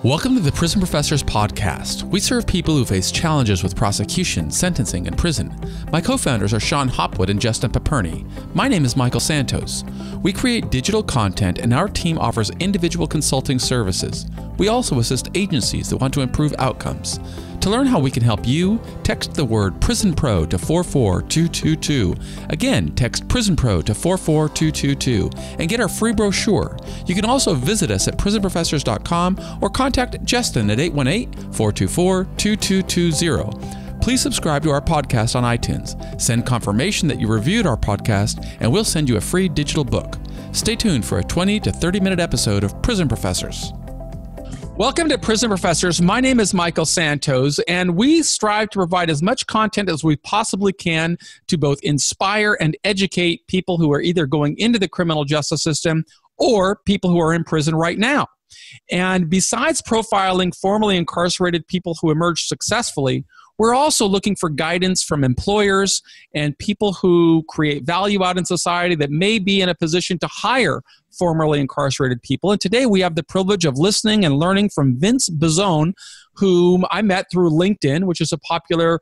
Welcome to the Prison Professors Podcast. We serve people who face challenges with prosecution, sentencing, and prison. My co-founders are Sean Hopwood and Justin Paperny. My name is Michael Santos. We create digital content and our team offers individual consulting services. We also assist agencies that want to improve outcomes. To learn how we can help you, text the word PrisonPro to 44222. Again, text PrisonPro to 44222 and get our free brochure. You can also visit us at prisonprofessors.com or contact Justin at 818-424-2220. Please subscribe to our podcast on iTunes. Send confirmation that you reviewed our podcast and we'll send you a free digital book. Stay tuned for a 20 to 30-minute episode of Prison Professors. Welcome to Prison Professors. My name is Michael Santos, and we strive to provide as much content as we possibly can to both inspire and educate people who are either going into the criminal justice system or people who are in prison right now. And besides profiling formerly incarcerated people who emerged successfully, we're also looking for guidance from employers and people who create value out in society that may be in a position to hire formerly incarcerated people. And today we have the privilege of listening and learning from Vince Bizzone, whom I met through LinkedIn, which is a popular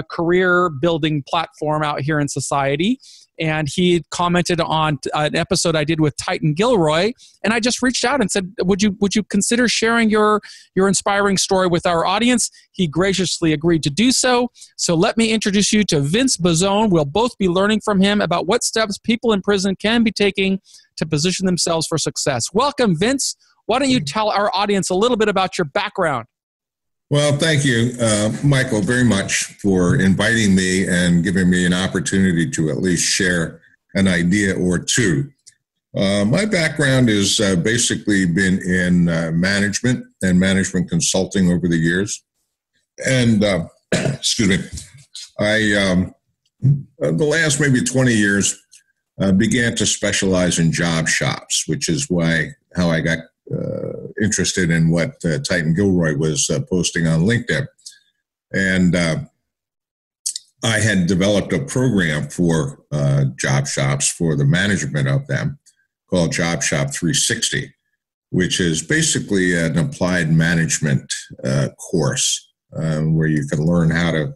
career building platform out here in society. And he commented on an episode I did with Titan Gilroy, and I just reached out and said, would you consider sharing your inspiring story with our audience? He graciously agreed to do so. So let me introduce you to Vince Bizzone. We'll both be learning from him about what steps people in prison can be taking to position themselves for success. Welcome, Vince. Why don't you tell our audience a little bit about your background? Well, thank you, Michael, very much for inviting me and giving me an opportunity to at least share an idea or two. My background has basically been in management and management consulting over the years. And, excuse me, the last maybe 20 years began to specialize in job shops, which is how I got interested in what Titan Gilroy was posting on LinkedIn. And I had developed a program for job shops for the management of them called Job Shop 360, which is basically an applied management course where you can learn how to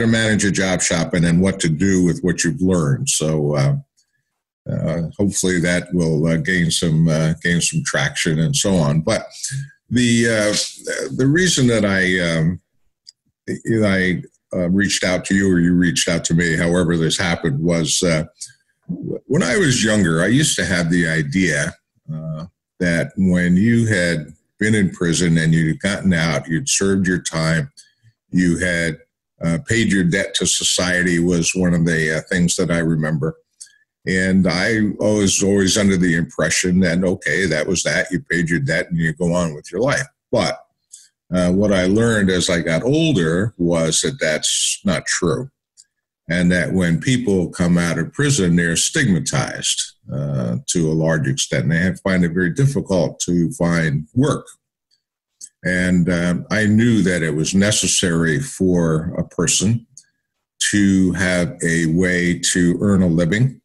manage a job shop and then what to do with what you've learned. So hopefully that will gain some traction and so on. But the reason that I reached out to you or you reached out to me, however this happened, was when I was younger, I used to have the idea that when you had been in prison and you'd gotten out, you'd served your time, you had paid your debt to society was one of the things that I remember. And I was always under the impression that, okay, that was that. You paid your debt and you go on with your life. But what I learned as I got older was that that's not true. And that when people come out of prison, they're stigmatized to a large extent. And they find it very difficult to find work. And I knew that it was necessary for a person to have a way to earn a living,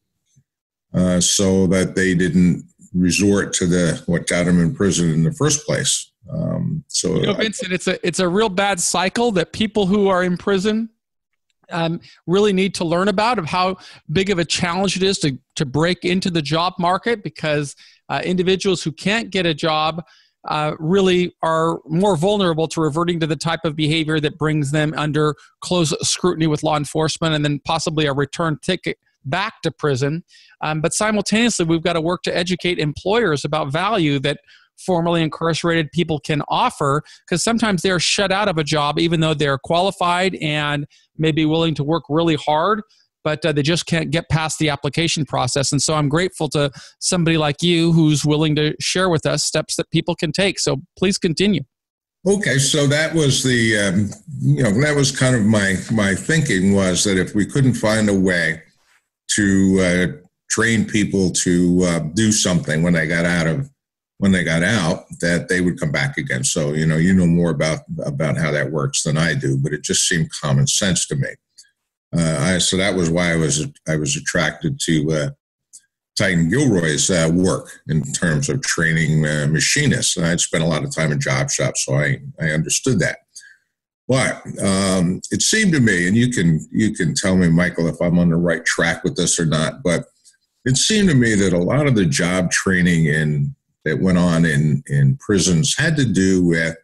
so that they didn't resort to what got them in prison in the first place. Vincent, it's a real bad cycle that people who are in prison really need to learn about, of how big of a challenge it is to break into the job market, because individuals who can't get a job really are more vulnerable to reverting to the type of behavior that brings them under close scrutiny with law enforcement and then possibly a return ticket back to prison. But simultaneously, we've got to work to educate employers about value that formerly incarcerated people can offer, because sometimes they're shut out of a job even though they're qualified and may be willing to work really hard, but they just can't get past the application process. And so I'm grateful to somebody like you who's willing to share with us steps that people can take. So please continue. Okay, so that was that was kind of my thinking, was that if we couldn't find a way to train people to do something when they got out, that they would come back again. So, you know more about how that works than I do, but it just seemed common sense to me. So that was why I was attracted to Titan Gilroy's work in terms of training machinists. And I'd spent a lot of time in job shops, so I understood that. But it seemed to me, and you can tell me, Michael, if I'm on the right track with this or not, but it seemed to me that a lot of the job training that went on in prisons had to do with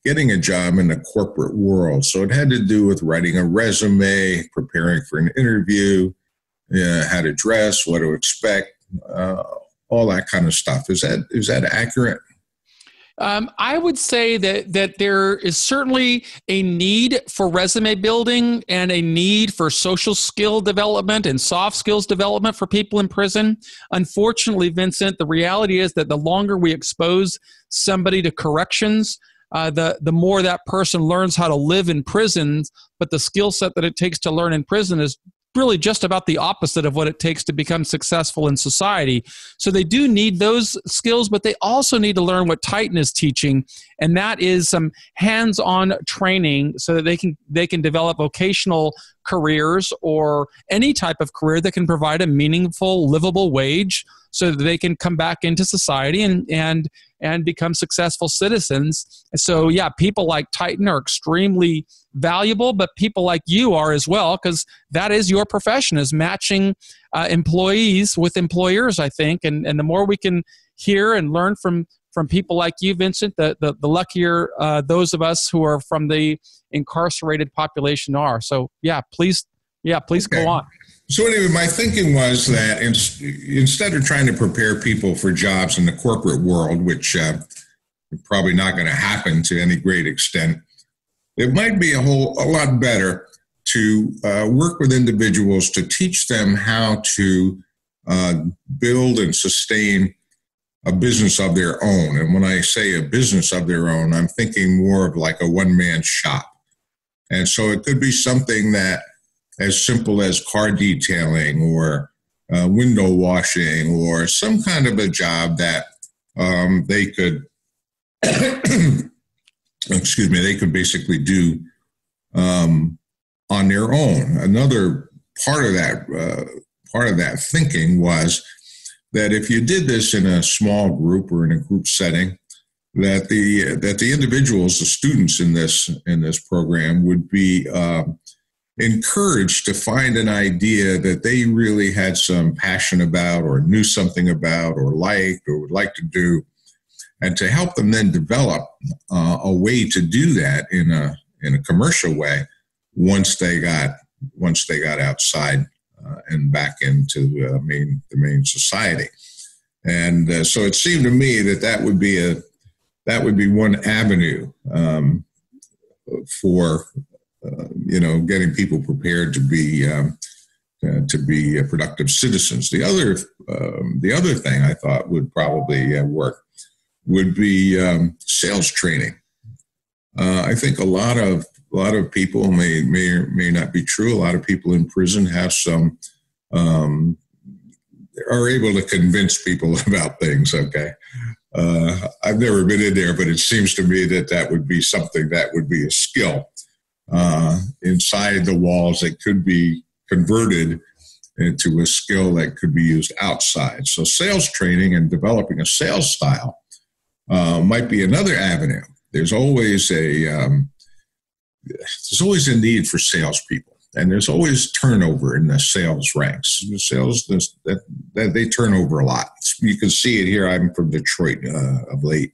getting a job in the corporate world. So it had to do with writing a resume, preparing for an interview, how to dress, what to expect, all that kind of stuff. Is that accurate? I would say that there is certainly a need for resume building and a need for social skill development and soft skills development for people in prison. Unfortunately, Vincent, the reality is that the longer we expose somebody to corrections, the more that person learns how to live in prisons, but the skill set that it takes to learn in prison is really just about the opposite of what it takes to become successful in society. So they do need those skills, but they also need to learn what Titan is teaching, and that is some hands-on training so that they can develop vocational careers or any type of career that can provide a meaningful, livable wage so that they can come back into society and become successful citizens. So yeah, people like Titan are extremely valuable, but people like you are as well, because that is your profession, is matching employees with employers, I think. And the more we can hear and learn from people like you, Vincent, the luckier those of us who are from the incarcerated population are. So please okay. Go on. So anyway, my thinking was that instead of trying to prepare people for jobs in the corporate world, which is probably not going to happen to any great extent, it might be a lot better to work with individuals to teach them how to build and sustain a business of their own. And when I say a business of their own, I'm thinking more of like a one-man shop. And so it could be something that as simple as car detailing or window washing or some kind of a job that they could, they could basically do on their own. Another part of that thinking was that if you did this in a small group or in a group setting, that the individuals, the students in this program would be encouraged to find an idea that they really had some passion about or knew something about or liked or would like to do, and to help them then develop a way to do that in a commercial way once they got outside and back into the main society. And so it seemed to me that would be one avenue for getting people prepared to be productive citizens. The other thing I thought would probably work would be sales training. I think a lot of people may or may not be true. A lot of people in prison have some are able to convince people about things. Okay. I've never been in there, but it seems to me that would be something that would be a skill inside the walls that could be converted into a skill that could be used outside. So sales training and developing a sales style might be another avenue. There's always a need for salespeople, and there's always turnover in the sales ranks. The sales that they turn over a lot. You can see it here. I'm from Detroit of late,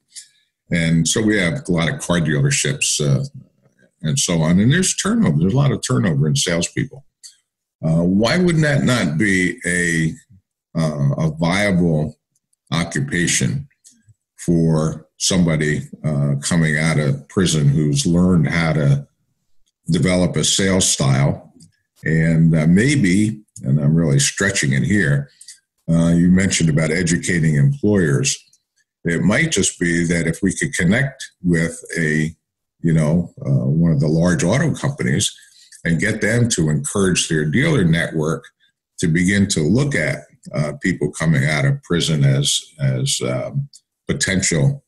and so we have a lot of car dealerships and so on. And there's turnover. There's a lot of turnover in salespeople. Why wouldn't that not be a viable occupation for somebody coming out of prison who's learned how to develop a sales style? And maybe, and I'm really stretching it here, you mentioned about educating employers. It might just be that if we could connect with one of the large auto companies and get them to encourage their dealer network to begin to look at people coming out of prison as potential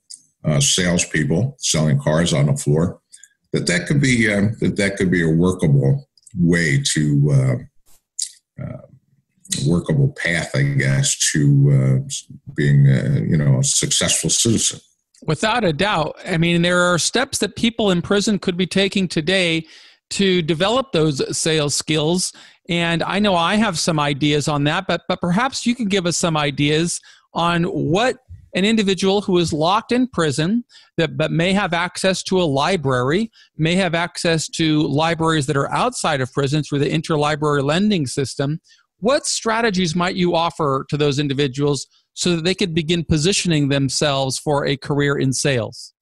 salespeople selling cars on the floor, that could be a workable way to workable path, I guess, to being a successful citizen. Without a doubt. I mean, there are steps that people in prison could be taking today to develop those sales skills. And I know I have some ideas on that, but perhaps you can give us some ideas on what an individual who is locked in prison but may have access to a library, may have access to libraries that are outside of prison through the interlibrary lending system. What strategies might you offer to those individuals so that they could begin positioning themselves for a career in sales?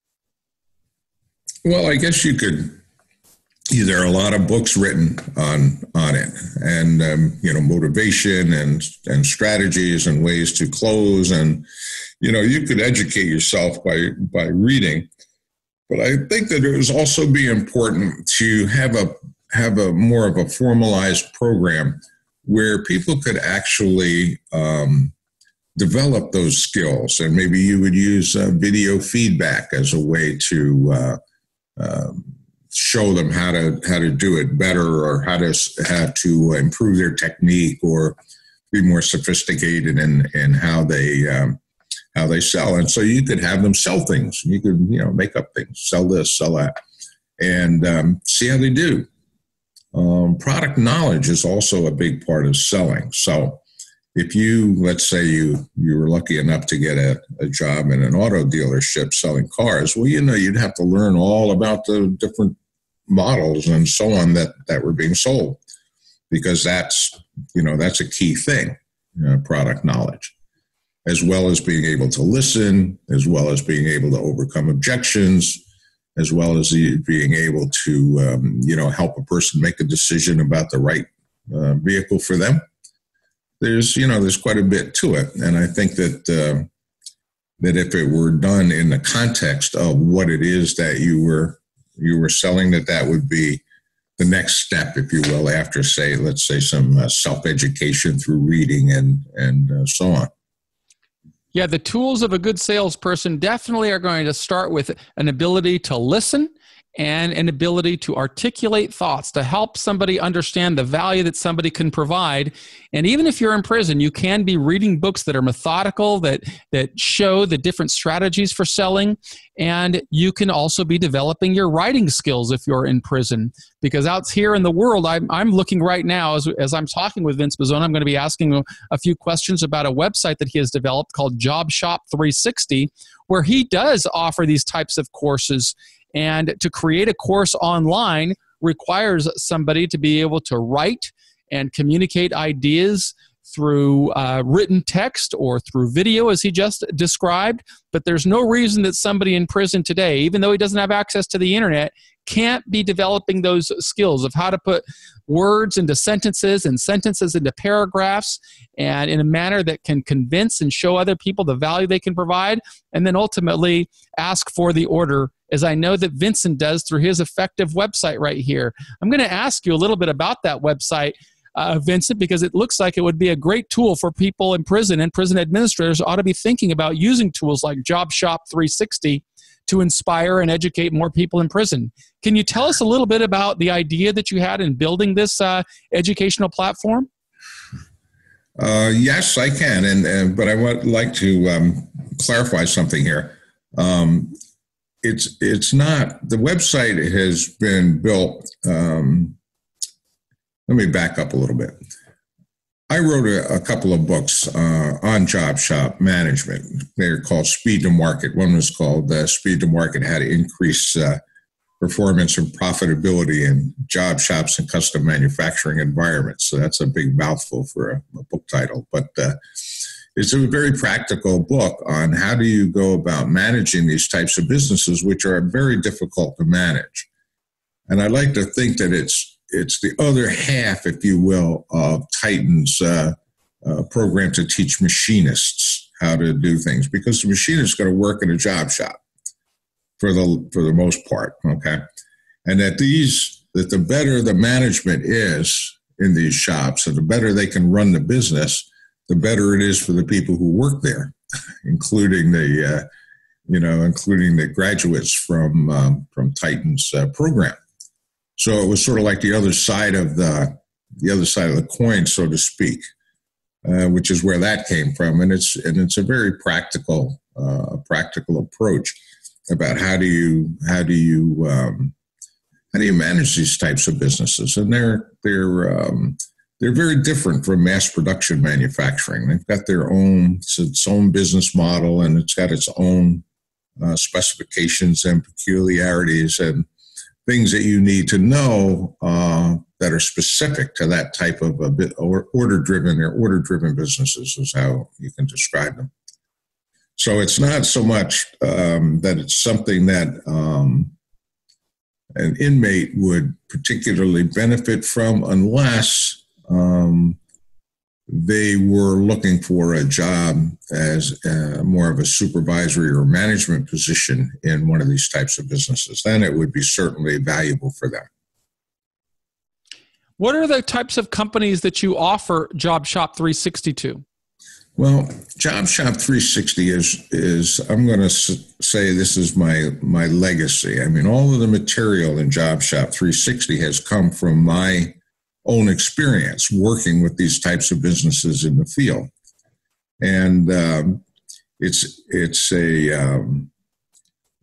Well, I guess you could. There are a lot of books written on it, and motivation and strategies and ways to close, and you could educate yourself by reading. But I think that it would also be important to have a more of a formalized program where people could actually develop those skills, and maybe you would use video feedback as a way to show them how to do it better, or how to improve their technique, or be more sophisticated in how they sell. And so you could have them sell things. You could make up things, sell this, sell that, and see how they do. Product knowledge is also a big part of selling. So if let's say you were lucky enough to get a job in an auto dealership selling cars, well, you'd have to learn all about the different models and so on that were being sold, because that's a key thing, product knowledge, as well as being able to listen, as well as being able to overcome objections, as well as being able to help a person make a decision about the right vehicle for them. There's quite a bit to it, and I think that if it were done in the context of what it is that you were selling, that would be the next step, if you will, after let's say some self-education through reading and so on. Yeah, the tools of a good salesperson definitely are going to start with an ability to listen and an ability to articulate thoughts, to help somebody understand the value that somebody can provide. And even if you're in prison, you can be reading books that are methodical, that show the different strategies for selling. And you can also be developing your writing skills if you're in prison. Because out here in the world, I'm looking right now, as I'm talking with Vince Bizzone, I'm going to be asking a few questions about a website that he has developed called Job Shop 360, where he does offer these types of courses. And to create a course online requires somebody to be able to write and communicate ideas through written text or through video, as he just described. But there's no reason that somebody in prison today, even though he doesn't have access to the internet, can't be developing those skills of how to put words into sentences and sentences into paragraphs, and in a manner that can convince and show other people the value they can provide, and then ultimately ask for the order, as I know that Vincent does through his effective website right here. I'm going to ask you a little bit about that website, Vincent, because it looks like it would be a great tool for people in prison, and prison administrators ought to be thinking about using tools like Job Shop 360 to inspire and educate more people in prison. Can you tell us a little bit about the idea that you had in building this educational platform? Yes, I can, but I would like to clarify something here. It's not, the website has been built. Let me back up a little bit. I wrote a couple of books on job shop management. They're called Speed to Market. One was called Speed to Market, How to Increase Performance and Profitability in Job Shops and Custom Manufacturing Environments. So that's a big mouthful for a book title. But it's a very practical book on how do you go about managing these types of businesses, which are very difficult to manage. And I like to think that it's the other half, if you will, of Titan's program to teach machinists how to do things, because the machinist is going to work in a job shop for the most part, okay? And that the better the management is in these shops, and the better they can run the business, the better it is for the people who work there, including the graduates from Titan's program. So it was sort of like the other side of the coin, so to speak. which is where that came from. And it's a very practical approach about how do you manage these types of businesses, and they're very different from mass production manufacturing. They've got its own business model, and it's got its own specifications and peculiarities and things that you need to know that are specific to that type of order-driven businesses is how you can describe them. So it's not so much that it's something that an inmate would particularly benefit from unless they were looking for a job as more of a supervisory or management position in one of these types of businesses. Then it would be certainly valuable for them. What are the types of companies that you offer Job Shop 360 to? Well, Job Shop 360 is I'm going to say this is my legacy. I mean, all of the material in Job Shop 360 has come from my own experience working with these types of businesses in the field. And it's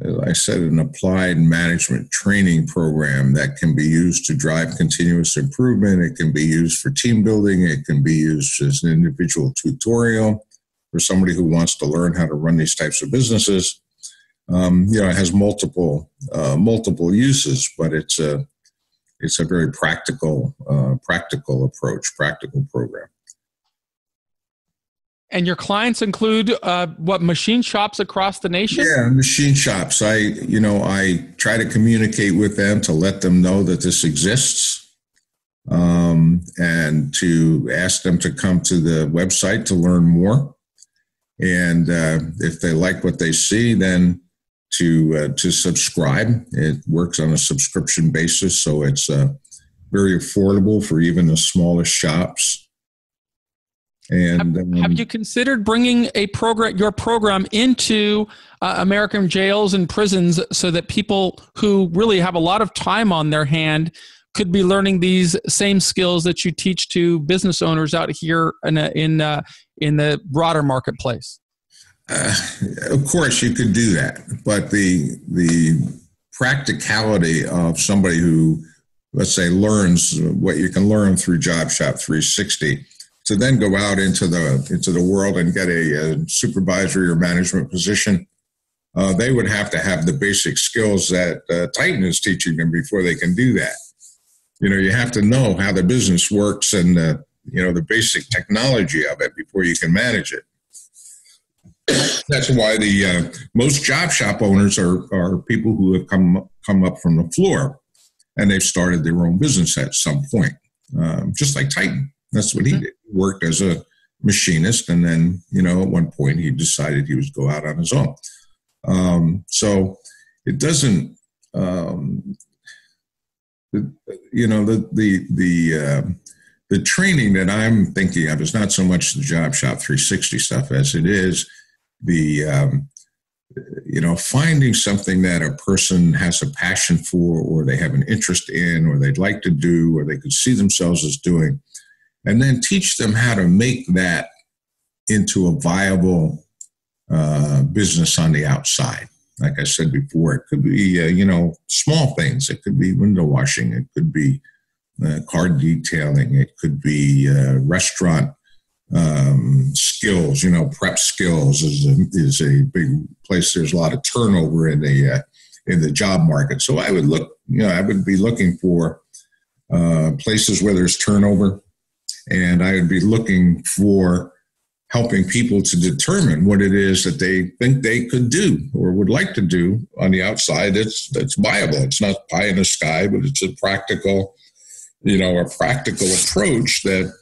as I said, an applied management training program that can be used to drive continuous improvement. It can be used for team building. It can be used as an individual tutorial for somebody who wants to learn how to run these types of businesses. It has multiple uses, but it's a very practical approach, practical program. And your clients include machine shops across the nation? Yeah, machine shops. I try to communicate with them to let them know that this exists, and to ask them to come to the website to learn more. And if they like what they see, then to subscribe. It works on a subscription basis, so it's very affordable for even the smallest shops. And have you considered bringing your program into American jails and prisons so that people who really have a lot of time on their hand could be learning these same skills that you teach to business owners out here in the broader marketplace? Of course, you could do that, but the practicality of somebody who, let's say, learns what you can learn through Job Shop 360. To then go out into the world and get a supervisory or management position, they would have to have the basic skills that Titan is teaching them before they can do that. You have to know how the business works and the basic technology of it before you can manage it. That's why the most job shop owners are people who have come up from the floor, and they've started their own business at some point, just like Titan. That's what he did. He worked as a machinist, and then, at one point he decided he would go out on his own. So it doesn't, the training that I'm thinking of is not so much the Job Shop 360 stuff as it is finding something that a person has a passion for, or they have an interest in, or they'd like to do, or they could see themselves as doing, and then teach them how to make that into a viable business on the outside. Like I said before, it could be, small things. It could be window washing. It could be car detailing. It could be restaurant skills. Prep skills is a big place. There's a lot of turnover in the job market. So I would be looking for places where there's turnover. And I would be looking for helping people to determine what it is that they think they could do or would like to do on the outside. That's viable. It's not pie in the sky, but it's a practical approach that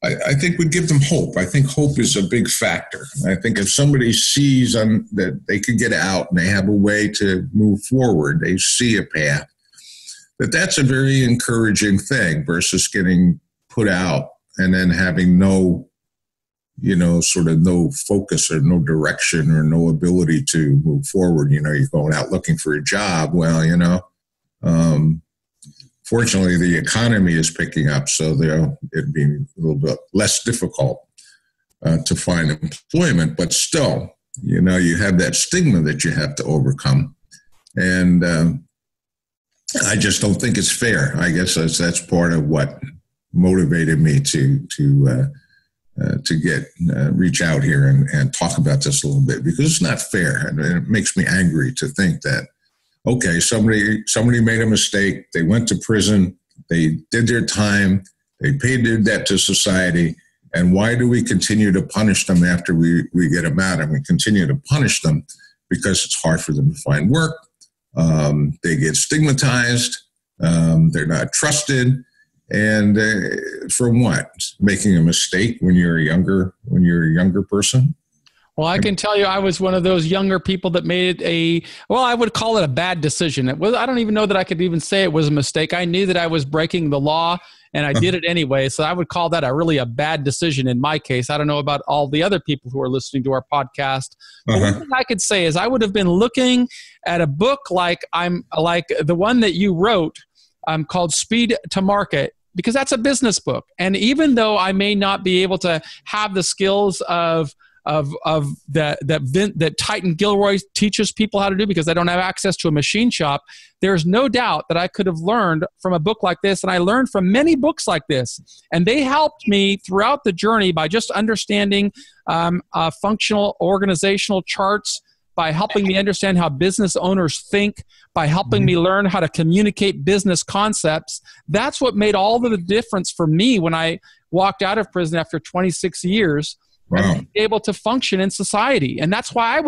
I think would give them hope. I think hope is a big factor. I think if somebody sees that they could get out and they have a way to move forward, they see a path, that's a very encouraging thing versus getting put out and then having no focus or no direction or no ability to move forward. You're going out looking for a job. Well, Fortunately, the economy is picking up, so it'd be a little bit less difficult to find employment. But still, you have that stigma that you have to overcome. And I just don't think it's fair. I guess that's part of what motivated me to reach out here and talk about this a little bit, because it's not fair, and it makes me angry to think that, okay, somebody made a mistake, they went to prison, they did their time, they paid their debt to society, and why do we continue to punish them after we get them out? And we continue to punish them because it's hard for them to find work. They get stigmatized. They're not trusted. And from what? Making a mistake when you're a younger person? Well, I can tell you I was one of those younger people that made I would call it a bad decision. I don't even know that I could even say it was a mistake. I knew that I was breaking the law, and I did it anyway. So I would call that a bad decision in my case. I don't know about all the other people who are listening to our podcast. But one thing I could say is I would have been looking at a book like the one that you wrote called Speed to Market, because that's a business book. And even though I may not be able to have the skills that Titan Gilroy teaches people how to do, because I don't have access to a machine shop, there's no doubt that I could have learned from a book like this, and I learned from many books like this, and they helped me throughout the journey by just understanding functional organizational charts, by helping me understand how business owners think, by helping me learn how to communicate business concepts. That's what made all of the difference for me when I walked out of prison after 26 years. Wow. And be able to function in society. And that's why I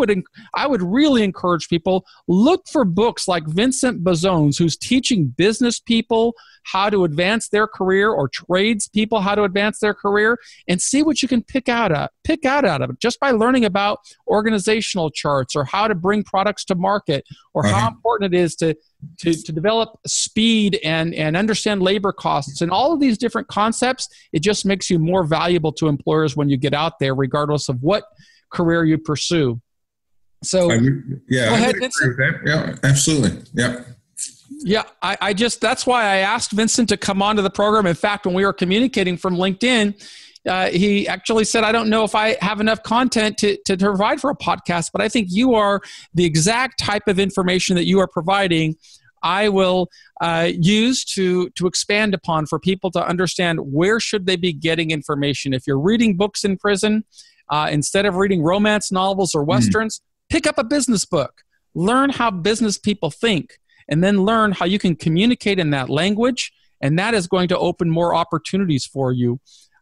would really encourage people, look for books like Vincent Bazzone's, who's teaching business people how to advance their career, or trades people how to advance their career, and see what you can pick out of it just by learning about organizational charts, or how to bring products to market, or how important it is to develop speed and understand labor costs, and all of these different concepts. It just makes you more valuable to employers when you get out there, regardless of what career you pursue. So, go ahead, Vincent. Yeah, absolutely. Yeah. Yeah, I just, that's why I asked Vincent to come onto the program. In fact, when we were communicating from LinkedIn, he actually said, I don't know if I have enough content to provide for a podcast, but I think you are the exact type of information that you are providing I will use to expand upon for people to understand where should they be getting information. If you're reading books in prison, instead of reading romance novels or Westerns, pick up a business book. Learn how business people think, and then learn how you can communicate in that language, and that is going to open more opportunities for you.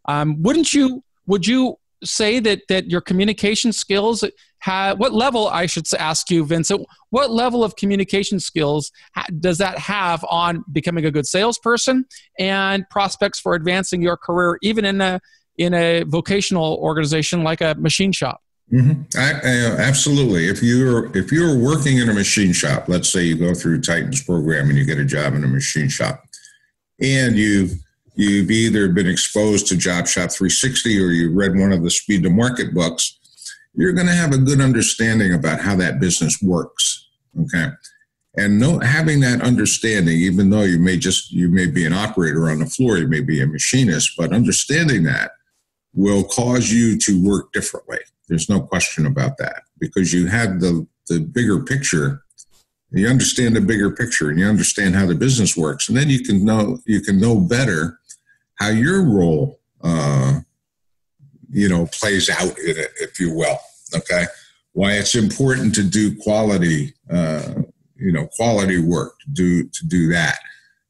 Would you say that your communication skills what level, I should ask you, Vincent, what level of communication skills does that have on becoming a good salesperson and prospects for advancing your career, even in a vocational organization like a machine shop? Absolutely. If you're working in a machine shop, let's say you go through Titan's program and you get a job in a machine shop, and you've either been exposed to Job Shop 360 or you read one of the Speed to Market books, you're going to have a good understanding about how that business works. Okay. And having that understanding, even though you may be an operator on the floor, you may be a machinist, but understanding that will cause you to work differently. There's no question about that, because you have the bigger picture. You understand the bigger picture, and you understand how the business works, and then you can know better how your role plays out in it, if you will. Okay, why it's important to do quality work, to do that,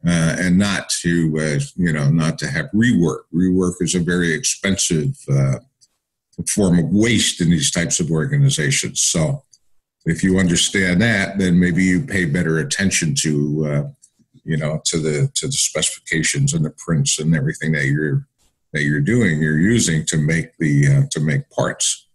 and not to have rework. Rework is a very expensive form of waste in these types of organizations. So if you understand that, then maybe you pay better attention to the specifications and the prints and everything that you're using to make parts.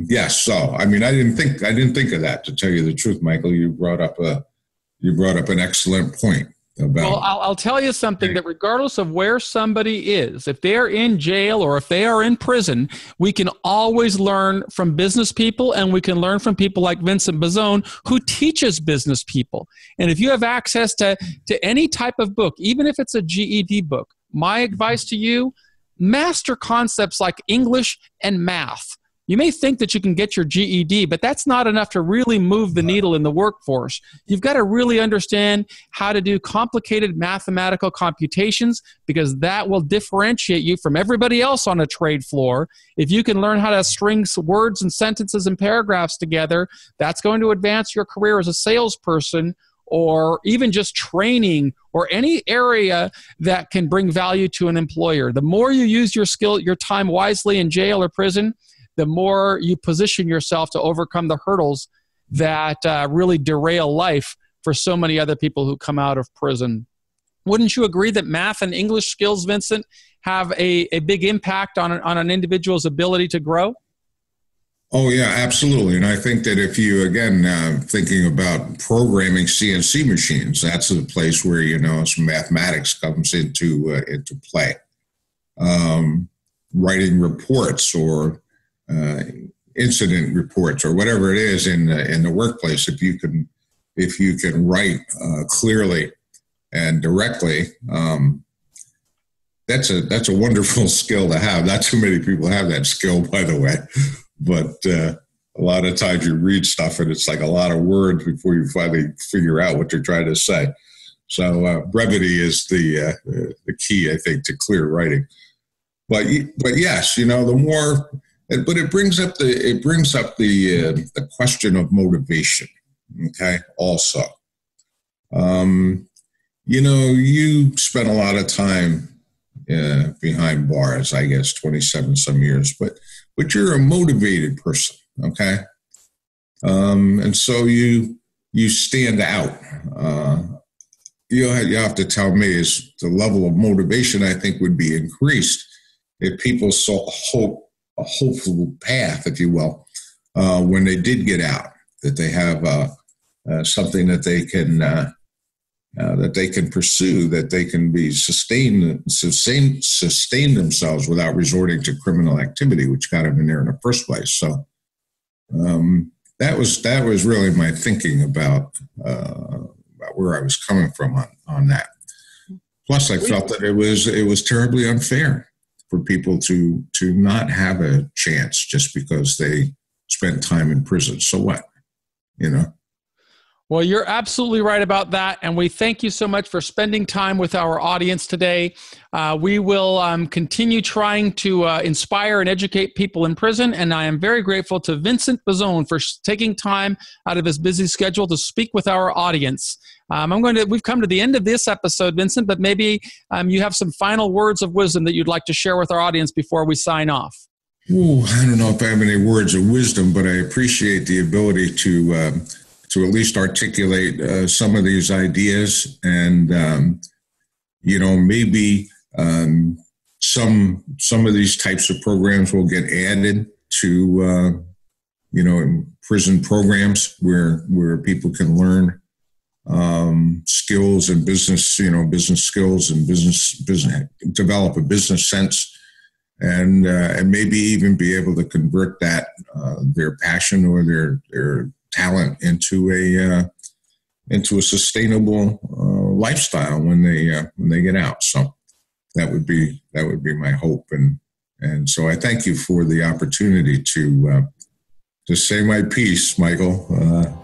Yes. So, I mean, I didn't think of that, to tell you the truth, Michael. You brought up an excellent point. about. Well, I'll tell you something, that regardless of where somebody is, if they're in jail or if they are in prison, we can always learn from business people, and we can learn from people like Vincent Bozzone, who teaches business people. And if you have access to any type of book, even if it's a GED book, my advice to you, master concepts like English and math. You may think that you can get your GED, but that's not enough to really move the needle in the workforce. You've got to really understand how to do complicated mathematical computations, because that will differentiate you from everybody else on a trade floor. If you can learn how to string words and sentences and paragraphs together, that's going to advance your career as a salesperson, or even just training, or any area that can bring value to an employer. The more you use your time wisely in jail or prison, the more you position yourself to overcome the hurdles that really derail life for so many other people who come out of prison. Wouldn't you agree that math and English skills, Vincent, have a big impact on an individual's ability to grow? Oh, yeah, absolutely. And I think that if you, again, thinking about programming CNC machines, that's the place where, some mathematics comes into play. Writing reports or incident reports or whatever it is in the workplace, if you can write clearly and directly, that's a wonderful skill to have. Not too many people have that skill, by the way, but a lot of times you read stuff and it's like a lot of words before you finally figure out what they're trying to say. So brevity is the key, I think, to clear writing. But yes, the more. But it brings up the question of motivation. Okay. Also, you spent a lot of time behind bars. I guess 27 some years, but you're a motivated person. Okay, and so you stand out. You have to tell me, is the level of motivation, I think, would be increased if people saw a hopeful path, if you will, when they did get out, that they have something that they can pursue, that they can be sustain themselves without resorting to criminal activity, which got them in there in the first place. So that was really my thinking about where I was coming from on that. Plus, I felt that it was terribly unfair for people to not have a chance just because they spent time in prison. So what, Well, you're absolutely right about that. And we thank you so much for spending time with our audience today. We will continue trying to inspire and educate people in prison. And I am very grateful to Vincent Bozzone for taking time out of his busy schedule to speak with our audience. We've come to the end of this episode, Vincent, but maybe you have some final words of wisdom that you'd like to share with our audience before we sign off. Ooh, I don't know if I have any words of wisdom, but I appreciate the ability to at least articulate some of these ideas, and maybe some of these types of programs will get added to prison programs where people can learn skills and business skills and business develop a business sense, and maybe even be able to convert that their passion or their talent into a sustainable lifestyle when they get out. So that would be my hope, and so I thank you for the opportunity to say my piece, Michael.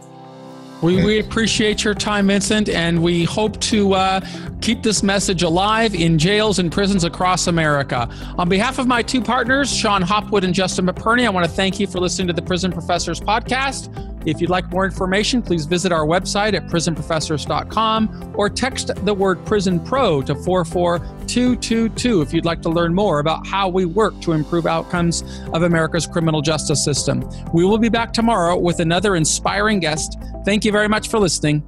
We appreciate your time, Vincent, and we hope to keep this message alive in jails and prisons across America. On behalf of my two partners, Sean Hopwood and Justin McPerney, I want to thank you for listening to the Prison Professors podcast. If you'd like more information, please visit our website at prisonprofessors.com or text the word Prison Pro to 44222 if you'd like to learn more about how we work to improve outcomes of America's criminal justice system. We will be back tomorrow with another inspiring guest. Thank you very much for listening.